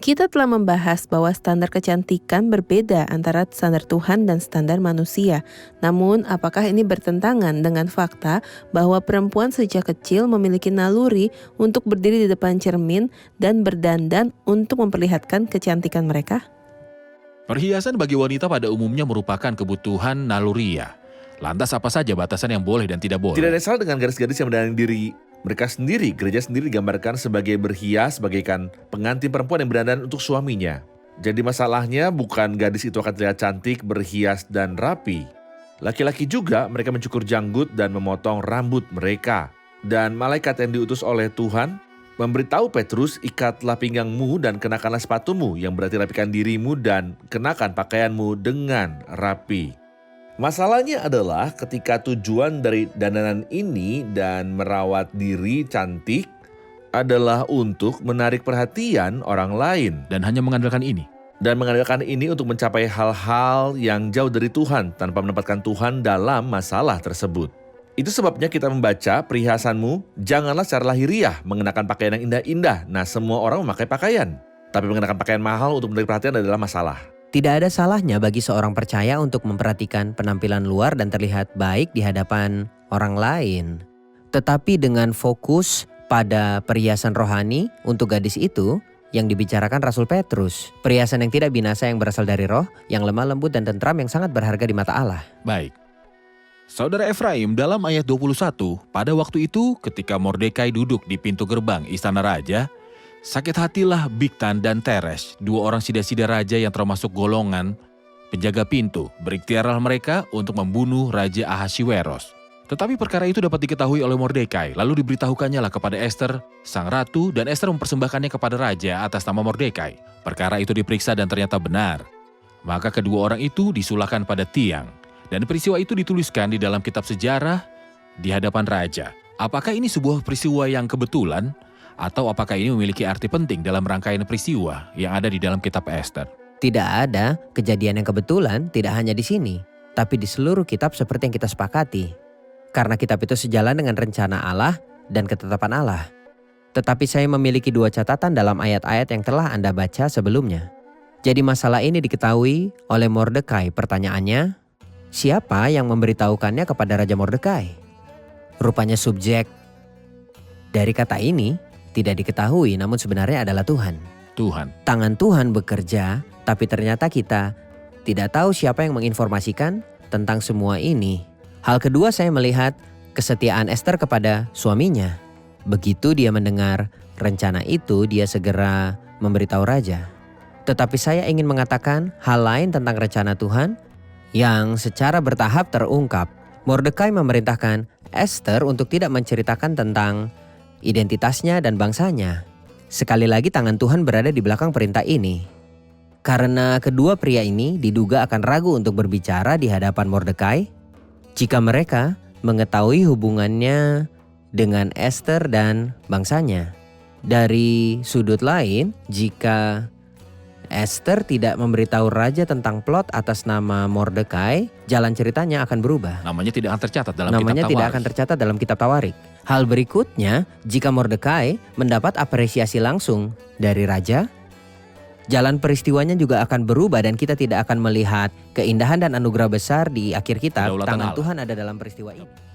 Kita telah membahas bahwa standar kecantikan berbeda antara standar Tuhan dan standar manusia. Namun, apakah ini bertentangan dengan fakta bahwa perempuan sejak kecil memiliki naluri untuk berdiri di depan cermin dan berdandan untuk memperlihatkan kecantikan mereka? Perhiasan bagi wanita pada umumnya merupakan kebutuhan naluriah. Lantas apa saja batasan yang boleh dan tidak boleh? Tidak ada salah dengan gadis-gadis yang mendandan diri mereka sendiri. Gereja sendiri digambarkan sebagai berhias bagaikan pengantin perempuan yang berdandan untuk suaminya. Jadi masalahnya bukan gadis itu akan terlihat cantik, berhias, dan rapi. Laki-laki juga mereka mencukur janggut dan memotong rambut mereka. Dan malaikat yang diutus oleh Tuhan memberitahu Petrus, ikatlah pinggangmu dan kenakanlah sepatumu, yang berarti rapikan dirimu dan kenakan pakaianmu dengan rapi. Masalahnya adalah ketika tujuan dari dandanan ini dan merawat diri cantik adalah untuk menarik perhatian orang lain. Dan hanya mengandalkan ini. Dan mengandalkan ini untuk mencapai hal-hal yang jauh dari Tuhan tanpa menempatkan Tuhan dalam masalah tersebut. Itu sebabnya kita membaca perhiasanmu, janganlah secara lahiriah mengenakan pakaian yang indah-indah. Nah, semua orang memakai pakaian. Tapi mengenakan pakaian mahal untuk menarik perhatian adalah masalah. Tidak ada salahnya bagi seorang percaya untuk memperhatikan penampilan luar dan terlihat baik di hadapan orang lain. Tetapi dengan fokus pada perhiasan rohani untuk gadis itu yang dibicarakan Rasul Petrus. Perhiasan yang tidak binasa yang berasal dari roh, yang lemah lembut dan tentram yang sangat berharga di mata Allah. Baik. Saudara Efraim, dalam ayat 21, pada waktu itu ketika Mordekai duduk di pintu gerbang istana raja, sakit hatilah Bigtan dan Teresh, dua orang sida-sida raja yang termasuk golongan penjaga pintu. Berikhtiarlah mereka untuk membunuh Raja Ahasiweros. Tetapi perkara itu dapat diketahui oleh Mordekai, lalu diberitahukannya lah kepada Ester, sang ratu, dan Ester mempersembahkannya kepada raja atas nama Mordekai. Perkara itu diperiksa dan ternyata benar. Maka kedua orang itu disulahkan pada tiang. Dan peristiwa itu dituliskan di dalam kitab sejarah di hadapan raja. Apakah ini sebuah peristiwa yang kebetulan? Atau apakah ini memiliki arti penting dalam rangkaian peristiwa yang ada di dalam kitab Ester? Tidak ada kejadian yang kebetulan, tidak hanya di sini, tapi di seluruh kitab seperti yang kita sepakati. Karena kitab itu sejalan dengan rencana Allah dan ketetapan Allah. Tetapi saya memiliki dua catatan dalam ayat-ayat yang telah Anda baca sebelumnya. Jadi masalah ini diketahui oleh Mordekai. Pertanyaannya, siapa yang memberitahukannya kepada Raja Mordekai? Rupanya subjek dari kata ini tidak diketahui, namun sebenarnya adalah Tuhan. Tuhan. Tangan Tuhan bekerja, tapi ternyata kita tidak tahu siapa yang menginformasikan tentang semua ini. Hal kedua, saya melihat kesetiaan Ester kepada suaminya. Begitu dia mendengar rencana itu, dia segera memberitahu raja. Tetapi saya ingin mengatakan hal lain tentang rencana Tuhan yang secara bertahap terungkap. Mordekai memerintahkan Ester untuk tidak menceritakan tentang identitasnya dan bangsanya. Sekali lagi tangan Tuhan berada di belakang perintah ini. Karena kedua pria ini diduga akan ragu untuk berbicara di hadapan Mordekai, jika mereka mengetahui hubungannya dengan Ester dan bangsanya. Dari sudut lain, jika Ester tidak memberitahu raja tentang plot atas nama Mordekai, jalan ceritanya akan berubah. Namanya tidak akan tercatat dalam Namanya kitab tidak Tawarik. akan tercatat dalam kitab Tawarik. Hal berikutnya, jika Mordekai mendapat apresiasi langsung dari raja, jalan peristiwanya juga akan berubah dan kita tidak akan melihat keindahan dan anugerah besar di akhir kitab. Kedaulatan Tangan Allah. Tuhan ada dalam peristiwa ini.